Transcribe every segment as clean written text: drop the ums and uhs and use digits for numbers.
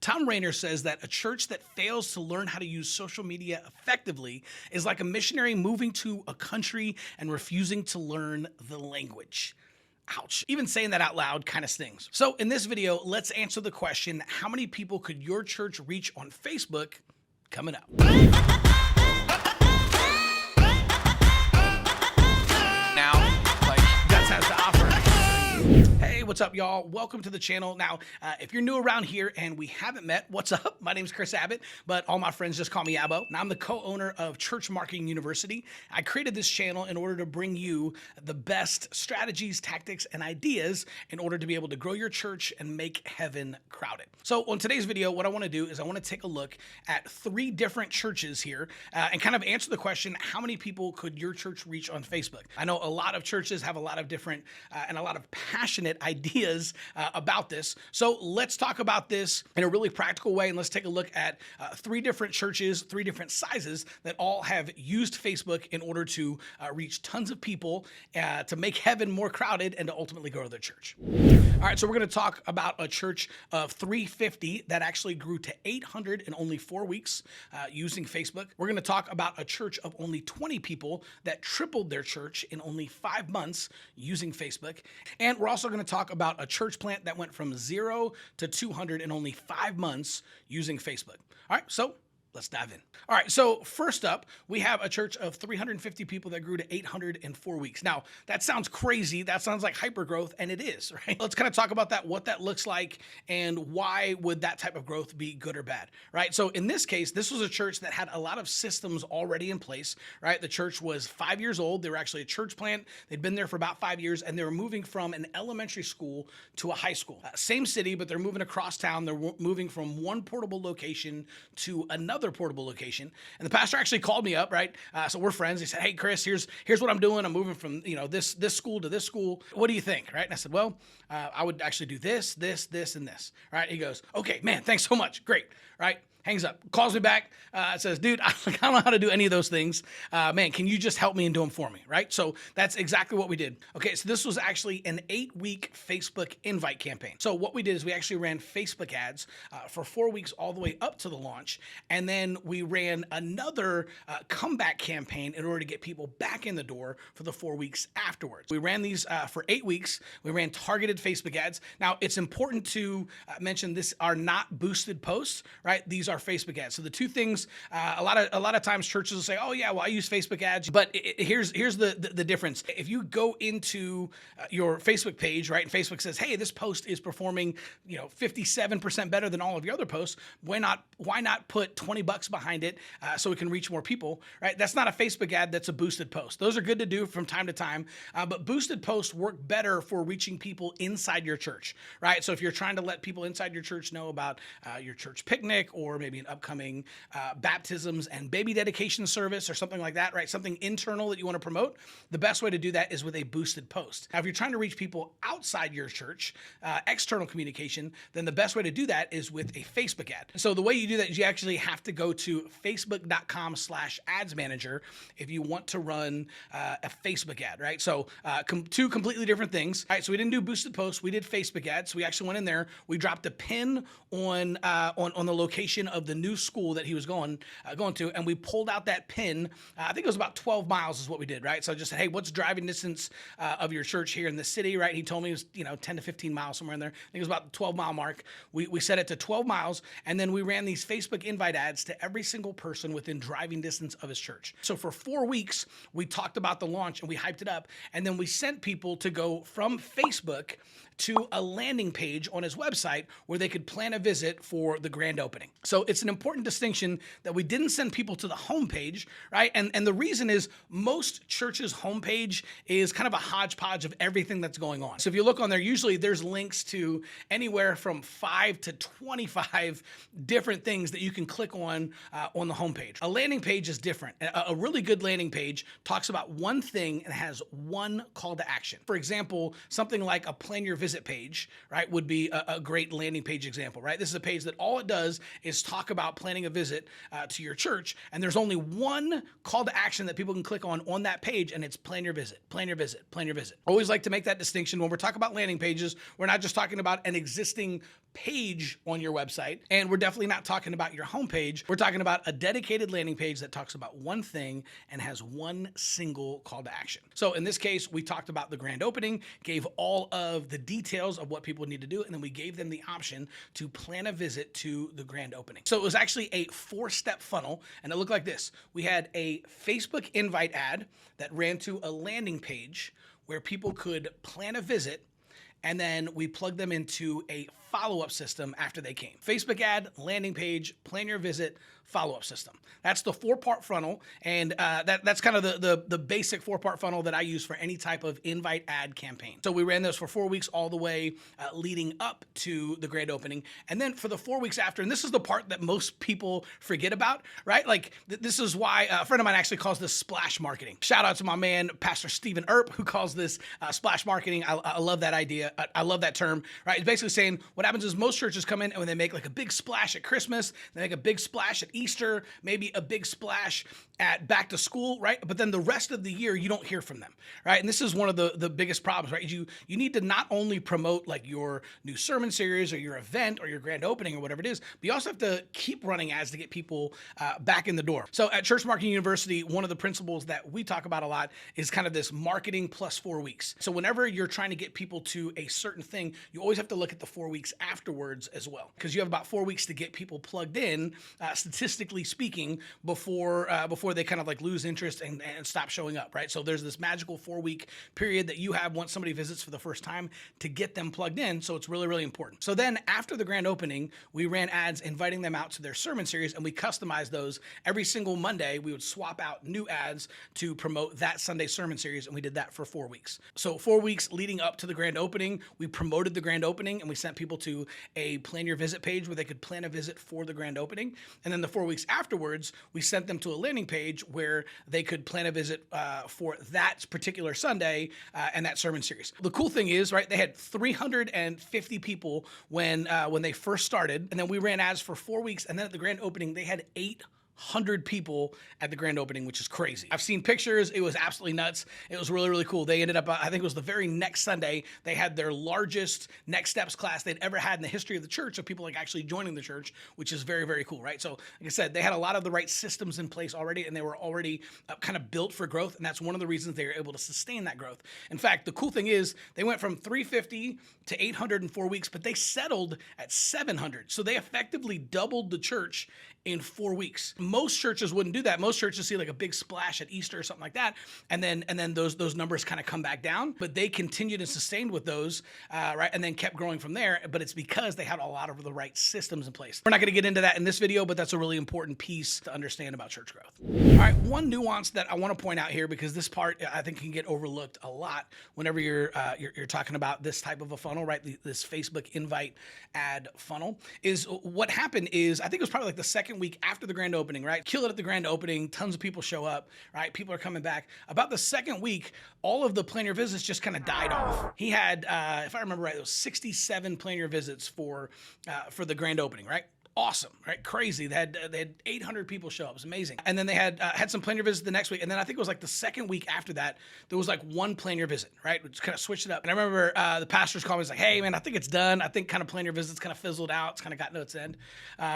Tom Rainer says that a church that fails to learn how to use social media effectively is like a missionary moving to a country and refusing to learn the language. Ouch. Even saying that out loud kind of stings. So in this video, let's answer the question, how many people could your church reach on Facebook? Coming up. Hey, what's up, y'all? Welcome to the channel. Now, if you're new around here and we haven't met, what's up? My name's Chris Abbott, but all my friends just call me Abbo. Now, I'm the co-owner of Church Marketing University. I created this channel in order to bring you the best strategies, tactics, and ideas in order to be able to grow your church and make heaven crowded. So on today's video, what I want to do is I want to take a look at 3 different churches here and kind of answer the question, how many people could your church reach on Facebook? I know a lot of churches have a lot of different and a lot of passionate ideas about this. So let's talk about this in a really practical way, and let's take a look at 3 different churches, 3 different sizes that all have used Facebook in order to reach tons of people, to make heaven more crowded, and to ultimately grow their church. All right, so we're going to talk about a church of 350 that actually grew to 800 in only 4 weeks using Facebook. We're going to talk about a church of only 20 people that tripled their church in only 5 months using Facebook. And we're also going to talk about a church plant that went from 0 to 200 in only 5 months using Facebook. All right, so let's dive in. All right, so first up, we have a church of 350 people that grew to 800 in 4 weeks. Now, that sounds crazy. That sounds like hypergrowth, and it is, right? Let's kind of talk about that, what that looks like, and why would that type of growth be good or bad, right? So in this case, this was a church that had a lot of systems already in place, right? The church was 5 years old. They were actually a church plant. They'd been there for about 5 years, and they were moving from an elementary school to a high school. Same city, but they're moving across town. They're moving from one portable location to another portable location. And the pastor actually called me up, right? So we're friends. He said, "Hey, Chris, here's what I'm doing. I'm moving from, this school to this school. What do you think?" Right? And I said, "Well, I would actually do this, and this." Right? He goes, "Okay, man, thanks so much. Great." Right? Hangs up, calls me back, says, "Dude, I don't know how to do any of those things. Man, can you just help me and do them for me?" Right? So that's exactly what we did. Okay, so this was actually an 8-week Facebook invite campaign. So what we did is we actually ran Facebook ads for 4 weeks all the way up to the launch. And then we ran another comeback campaign in order to get people back in the door for the 4 weeks afterwards. We ran these for 8 weeks. We ran targeted Facebook ads. Now, it's important to mention this are not boosted posts, right? These are Facebook ads. So the two things, a lot of times churches will say, "Oh yeah, well, I use Facebook ads," but here's the difference. If you go into your Facebook page, right, and Facebook says, "Hey, this post is performing, 57% better than all of your other posts," why not put $20 behind it so it can reach more people, right? That's not a Facebook ad. That's a boosted post. Those are good to do from time to time, but boosted posts work better for reaching people inside your church, right? So if you're trying to let people inside your church know about your church picnic, or maybe an upcoming baptisms and baby dedication service or something like that, right? Something internal that you want to promote, the best way to do that is with a boosted post. Now, if you're trying to reach people outside your church, external communication, then the best way to do that is with a Facebook ad. So the way you do that is you actually have to go to facebook.com/ads manager if you want to run a Facebook ad, right? So 2 completely different things. All right, so we didn't do boosted posts. We did Facebook ads. We actually went in there. We dropped a pin on the location of the new school that he was going to, and we pulled out that pin. I think it was about 12 miles is what we did, right? So I just said, "Hey, what's driving distance of your church here in the city?" Right? He told me it was 10 to 15 miles, somewhere in there. I think it was about the 12-mile mark. We set it to 12 miles, and then we ran these Facebook invite ads to every single person within driving distance of his church. So for 4 weeks, we talked about the launch and we hyped it up, and then we sent people to go from Facebook to a landing page on his website where they could plan a visit for the grand opening. So it's an important distinction that we didn't send people to the homepage, right? And the reason is most churches' homepage is kind of a hodgepodge of everything that's going on. So if you look on there, usually there's links to anywhere from 5 to 25 different things that you can click on the homepage. A landing page is different. A really good landing page talks about one thing and has one call to action. For example, something like a plan your visit page, right, would be a great landing page example, right? This is a page that all it does is talk about planning a visit to your church, and there's only one call to action that people can click on that page, and it's plan your visit, plan your visit, plan your visit. Always like to make that distinction when we're talking about landing pages. We're not just talking about an existing page on your website, and we're definitely not talking about your homepage. We're talking about a dedicated landing page that talks about one thing and has one single call to action. So in this case, we talked about the grand opening, gave all of the details of what people need to do, and then we gave them the option to plan a visit to the grand opening. So it was actually a 4-step funnel, and it looked like this. We had a Facebook invite ad that ran to a landing page where people could plan a visit, and then we plugged them into a follow-up system after they came. Facebook ad, landing page, plan your visit, follow-up system. That's the 4-part funnel, and that's kind of the basic 4-part funnel that I use for any type of invite ad campaign. So we ran those for 4 weeks all the way leading up to the grand opening, and then for the 4 weeks after, and this is the part that most people forget about, right? Like this is why a friend of mine actually calls this splash marketing. Shout out to my man, Pastor Stephen Earp, who calls this splash marketing. I love that idea. I love that term, right? It's basically saying what happens is most churches come in and when they make like a big splash at Christmas, they make a big splash at Easter, maybe a big splash at back to school, right? But then the rest of the year, you don't hear from them, right? And this is one of the biggest problems, right? You need to not only promote like your new sermon series or your event or your grand opening or whatever it is, but you also have to keep running ads to get people back in the door. So at Church Marketing University, one of the principles that we talk about a lot is kind of this marketing plus 4 weeks. So whenever you're trying to get people to a certain thing, you always have to look at the 4 weeks afterwards as well, because you have about 4 weeks to get people plugged in, statistically speaking, before they kind of like lose interest and stop showing up, right? So there's this magical 4-week period that you have once somebody visits for the first time to get them plugged in. So it's really, really important. So then after the grand opening, we ran ads inviting them out to their sermon series, and we customized those. Every single Monday, we would swap out new ads to promote that Sunday sermon series, and we did that for 4 weeks. So 4 weeks leading up to the grand opening, we promoted the grand opening, and we sent people to a plan your visit page where they could plan a visit for the grand opening. And then the 4 weeks afterwards, we sent them to a landing page where they could plan a visit for that particular Sunday and that sermon series. The cool thing is, right, they had 350 people when they first started, and then we ran ads for 4 weeks, and then at the grand opening, they had 800 people at the grand opening, which is crazy. I've seen pictures. It was absolutely nuts. It was really, really cool. They ended up, I think it was the very next Sunday, they had their largest Next Steps class they'd ever had in the history of the church, of people like actually joining the church, which is very, very cool, right? So like I said, they had a lot of the right systems in place already, and they were already kind of built for growth, and that's one of the reasons they were able to sustain that growth. In fact, the cool thing is they went from 350 to 800 in 4 weeks, but they settled at 700. So they effectively doubled the church in 4 weeks. Most churches wouldn't do that. Most churches see like a big splash at Easter or something like that, and then those numbers kind of come back down. But they continued and sustained with those, right, and then kept growing from there. But it's because they had a lot of the right systems in place. We're not going to get into that in this video, but that's a really important piece to understand about church growth. All right, one nuance that I want to point out here, because this part I think can get overlooked a lot whenever you're talking about this type of a funnel, right? This Facebook invite ad funnel, is what happened is I think it was probably like the second week after the grand opening, right? Kill it at the grand opening. Tons of people show up, right? People are coming back. About the second week, all of the plan your visits just kind of died off. He had, if I remember right, it was 67 plan your visits for the grand opening, right? Awesome, right? Crazy. They had 800 people show up. It was amazing. And then they had some plan your visits the next week. And then I think it was like the second week after that, there was like one plan your visit, right? We just kind of switched it up. And I remember the pastors called me. He's like, "Hey, man, I think it's done. I think kind of plan your visits kind of fizzled out. It's kind of gotten to its end.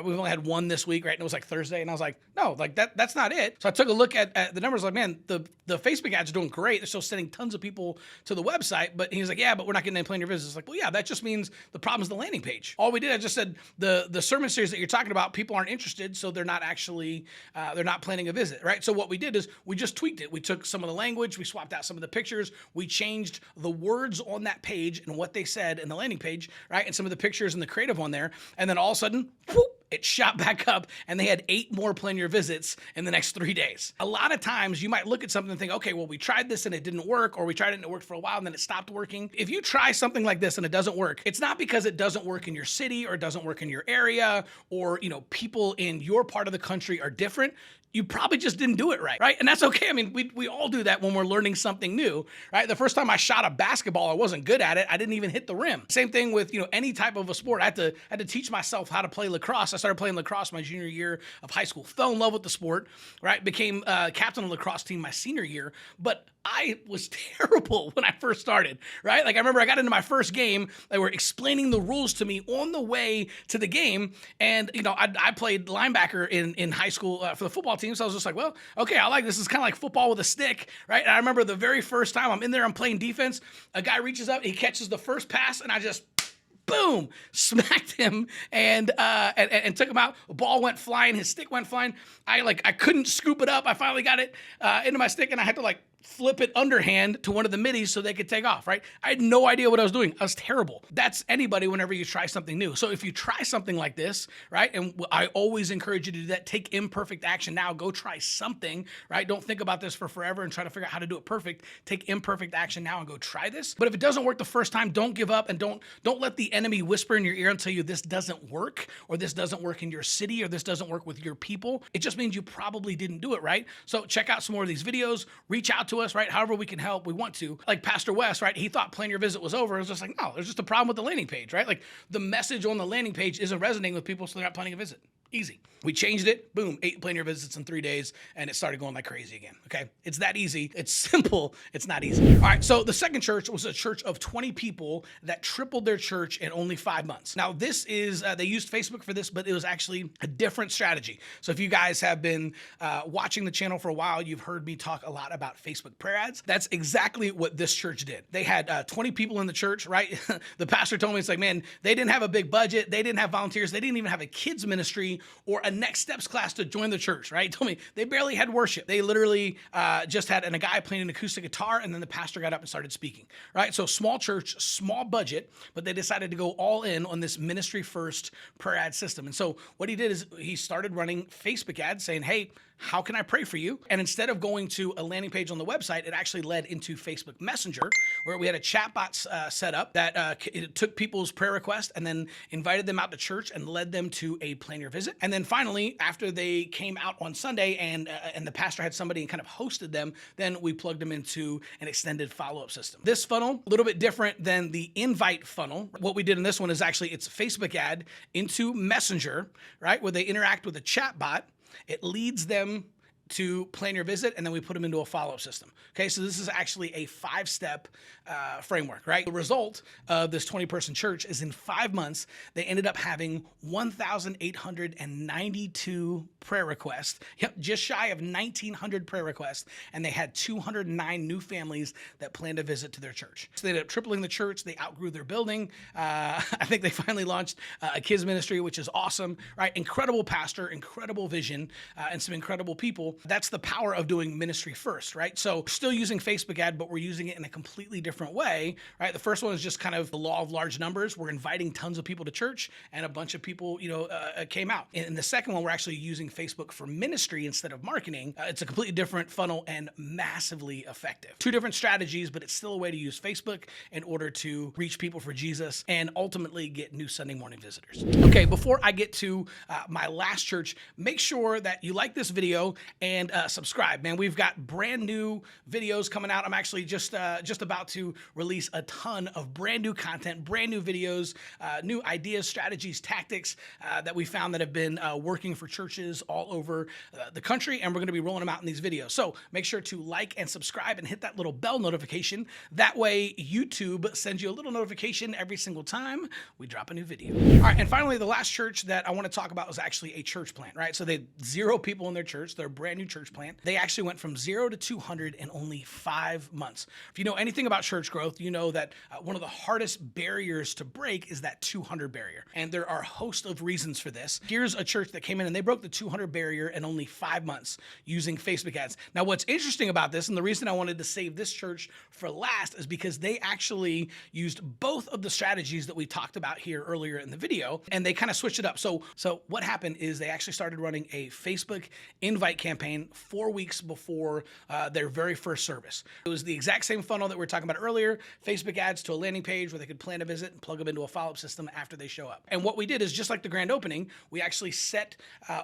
We've only had one this week, right? And it was like Thursday." And I was like, "No, like that's not it." So I took a look at the numbers. Like, man, the Facebook ads are doing great. They're still sending tons of people to the website. But he's like, "Yeah, but we're not getting any plan your visits." It's like, well, yeah, that just means the problem is the landing page. All we did, I just said the sermon series that you're talking about, people aren't interested, so they're not actually they're not planning a visit, right? So what we did is we just tweaked it. We took some of the language, we swapped out some of the pictures, we changed the words on that page and what they said in the landing page, right? And some of the pictures and the creative on there, and then all of a sudden, whoop, it shot back up, and they had 8 more plan your visits in the next 3 days. A lot of times you might look at something and think, okay, well, we tried this and it didn't work, or we tried it and it worked for a while and then it stopped working. If you try something like this and it doesn't work, it's not because it doesn't work in your city or it doesn't work in your area, or, people in your part of the country are different. you probably just didn't do it right? And that's okay. I mean, we all do that when we're learning something new, right? The first time I shot a basketball, I wasn't good at it. I didn't even hit the rim. Same thing with, any type of a sport. I had to teach myself how to play lacrosse. I started playing lacrosse my junior year of high school. Fell in love with the sport, right? Became captain of the lacrosse team my senior year, but I was terrible when I first started, right? Like I remember I got into my first game, they were explaining the rules to me on the way to the game. And, I played linebacker in high school for the football team. So I was just like, well, okay, I like this. It's kind of like football with a stick, right? And I remember the very first time I'm in there, I'm playing defense. A guy reaches up, he catches the first pass, and I just boom, smacked him and took him out. The ball went flying, his stick went flying. I couldn't scoop it up. I finally got it into my stick, and I had to flip it underhand to one of the middies so they could take off, right? I had no idea what I was doing. I was terrible. That's anybody whenever you try something new. So if you try something like this, right? And I always encourage you to do that. Take imperfect action now. Go try something, right? Don't think about this for forever and try to figure out how to do it perfect. Take imperfect action now and go try this. But if it doesn't work the first time, don't give up and don't let the enemy whisper in your ear and tell you this doesn't work or this doesn't work in your city or this doesn't work with your people. It just means you probably didn't do it right. So check out some more of these videos. Reach out to us, right? However we can help, we want to. Like Pastor West, right? He thought Plan Your Visit was over. It was just like, no, there's just a problem with the landing page, right? Like the message on the landing page isn't resonating with people, so they're not planning a visit. Easy. We changed it. Boom, 8 Plan Your Visits in 3 days, and it started going like crazy again. Okay, it's that easy. It's simple. It's not easy. All right. So the second church was a church of 20 people that tripled their church in only 5 months. Now this is they used Facebook for this, but it was actually a different strategy. So if you guys have been watching the channel for a while, you've heard me talk a lot about Facebook prayer ads. That's exactly what this church did. They had 20 people in the church, right? The pastor told me, it's like, man, they didn't have a big budget. They didn't have volunteers. They didn't even have a kids ministry or a next steps class to join the church, right? He told me they barely had worship. They literally just had a guy playing an acoustic guitar, and then the pastor got up and started speaking, right? So small church, small budget, but they decided to go all in on this ministry first prayer ad system. And so what he did is he started running Facebook ads saying, hey, how can I pray for you? And instead of going to a landing page on the website, it actually led into Facebook Messenger, where we had a chatbot set up that it took people's prayer requests and then invited them out to church and led them to a Plan Your Visit. And then finally, after they came out on Sunday and the pastor had somebody and kind of hosted them, then we plugged them into an extended follow-up system. This funnel, a little bit different than the invite funnel. What we did in this one is actually it's a Facebook ad into Messenger, right? Where they interact with a chatbot. It leads them to Plan Your Visit, and then we put them into a follow-up system. Okay, so this is actually a 5-step framework, right? The result of this 20-person church is in 5 months, they ended up having 1,892 prayer requests. Yep, just shy of 1,900 prayer requests, and they had 209 new families that planned a visit to their church. So they ended up tripling the church. They outgrew their building. I think they finally launched a kids ministry, which is awesome, right? Incredible pastor, incredible vision, and some incredible people. That's the power of doing ministry first, right? So still using Facebook ad, but we're using it in a completely different way, right? The first one is just kind of the law of large numbers. We're inviting tons of people to church, and a bunch of people, came out. And the second one, we're actually using Facebook for ministry instead of marketing. It's a completely different funnel and massively effective. 2 different strategies, but it's still a way to use Facebook in order to reach people for Jesus and ultimately get new Sunday morning visitors. Okay, before I get to my last church, make sure that you like this video and subscribe, man. We've got brand new videos coming out. I'm actually just about to release a ton of brand new content, brand new videos, new ideas, strategies, tactics that we found that have been working for churches all over the country, and we're going to be rolling them out in these videos. So make sure to like and subscribe and hit that little bell notification. That way YouTube sends you a little notification every single time we drop a new video. All right, and finally, the last church that I want to talk about was actually a church plant, right? So they had 0 people in their church. They're a brand new church plant. They actually went from 0 to 200 in only 5 months. If you know anything about church growth, you know that one of the hardest barriers to break is that 200 barrier. And there are a host of reasons for this. Here's a church that came in and they broke the 200 barrier in only 5 months using Facebook ads. Now, what's interesting about this, and the reason I wanted to save this church for last, is because they actually used both of the strategies that we talked about here earlier in the video, and they kind of switched it up. So what happened is they actually started running a Facebook invite campaign campaign 4 weeks before their very first service. It was the exact same funnel that we were talking about earlier, Facebook ads to a landing page where they could plan a visit and plug them into a follow-up system after they show up. And what we did is, just like the grand opening, we actually set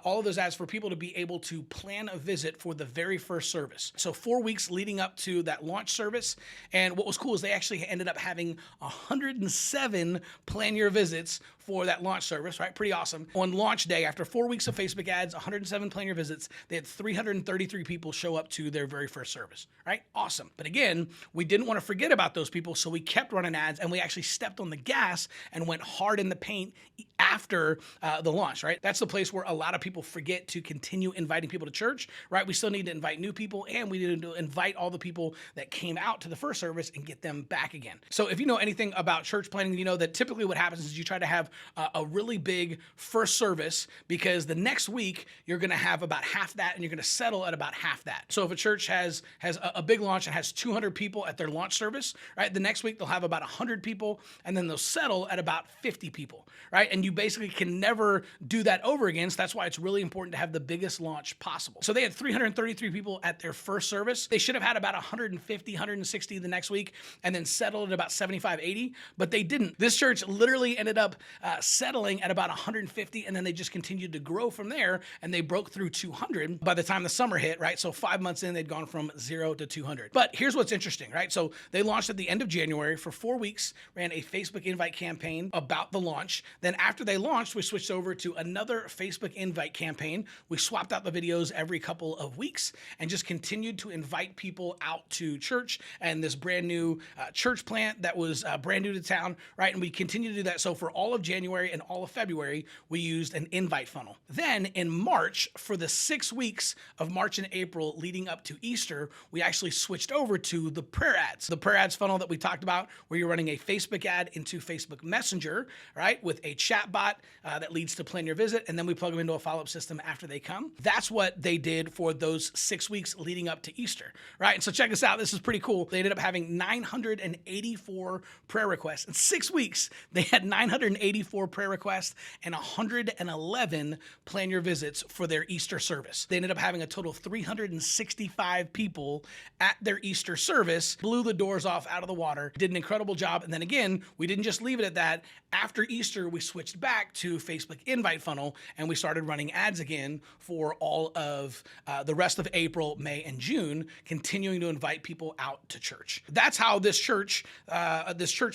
all of those ads for people to be able to plan a visit for the very first service. So 4 weeks leading up to that launch service. And what was cool is they actually ended up having 107 plan your visits for that launch service, right? Pretty awesome. On launch day, after 4 weeks of Facebook ads, 107 plan your visits, they had 333 people show up to their very first service, right? Awesome. But again, we didn't want to forget about those people, so we kept running ads, and we actually stepped on the gas and went hard in the paint after the launch, right? That's the place where a lot of people forget to continue inviting people to church, right? We still need to invite new people, and we need to invite all the people that came out to the first service and get them back again. So if you know anything about church planning, you know that typically what happens is you try to have a really big first service, because the next week you're going to have about half that, and you're going to settle at about half that. So if a church has a big launch and has 200 people at their launch service, right? The next week they'll have about 100 people, and then they'll settle at about 50 people, right? And you basically can never do that over again. So that's why it's really important to have the biggest launch possible. So they had 333 people at their first service. They should have had about 150, 160 the next week, and then settled at about 75, 80, but they didn't. This church literally ended up settling at about 150, and then they just continued to grow from there, and they broke through 200 by the time the summer hit, right? So 5 months in, they'd gone from 0 to 200. But here's what's interesting, right? So they launched at the end of January. For 4 weeks, ran a Facebook invite campaign about the launch. Then after they launched, we switched over to another Facebook invite campaign. We swapped out the videos every couple of weeks and just continued to invite people out to church and this brand new church plant that was brand new to town, right? And we continued to do that. So for all of January and all of February, we used an invite funnel. Then in March, for the 6 weeks of March and April leading up to Easter, we actually switched over to the prayer ads. The prayer ads funnel that we talked about, where you're running a Facebook ad into Facebook Messenger, right, with a chat bot that leads to plan your visit, and then we plug them into a follow-up system after they come. That's what they did for those 6 weeks leading up to Easter, right? And so check this out. This is pretty cool. They ended up having 984 prayer requests. In 6 weeks, they had 984 prayer requests and 111 plan your visits for their Easter service. They ended up having a total of 365 people at their Easter service, blew the doors off out of the water, did an incredible job. And then again, we didn't just leave it at that. After Easter, we switched back to Facebook invite funnel, and we started running ads again for all of the rest of April, May, and June, continuing to invite people out to church. That's how this church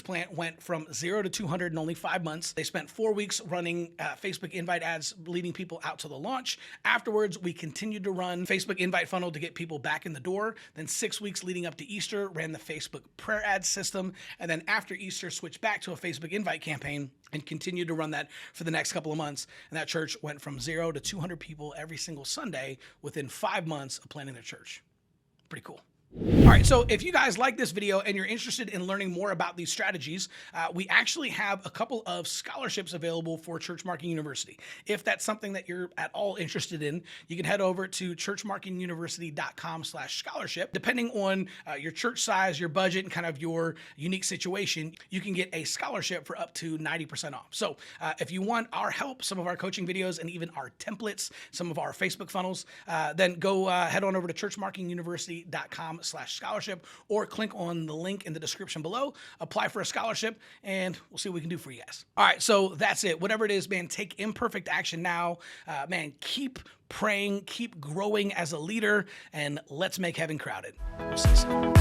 plant went from 0 to 200 in only 5 months. They spent 4 weeks running Facebook invite ads, leading people out to the launch. Afterwards, we continued to run Facebook invite funnel to get people back in the door. Then 6 weeks leading up to Easter, ran the Facebook prayer ad system. And then after Easter, switched back to a Facebook invite campaign and continued to run that for the next couple of months. And that church went from 0 to 200 people every single Sunday within 5 months of planning their church. Pretty cool. All right, so if you guys like this video and you're interested in learning more about these strategies, we actually have a couple of scholarships available for Church Marketing University. If that's something that you're at all interested in, you can head over to churchmarketinguniversity.com/scholarship. Depending on your church size, your budget, and kind of your unique situation, you can get a scholarship for up to 90% off. So if you want our help, some of our coaching videos, and even our templates, some of our Facebook funnels, then go head on over to churchmarketinguniversity.com/scholarship, or click on the link in the description below, apply for a scholarship, and we'll see what we can do for you guys. All right, so that's it. Whatever it is, man, take imperfect action now. Man, keep praying, keep growing as a leader, and let's make heaven crowded. We'll see you soon.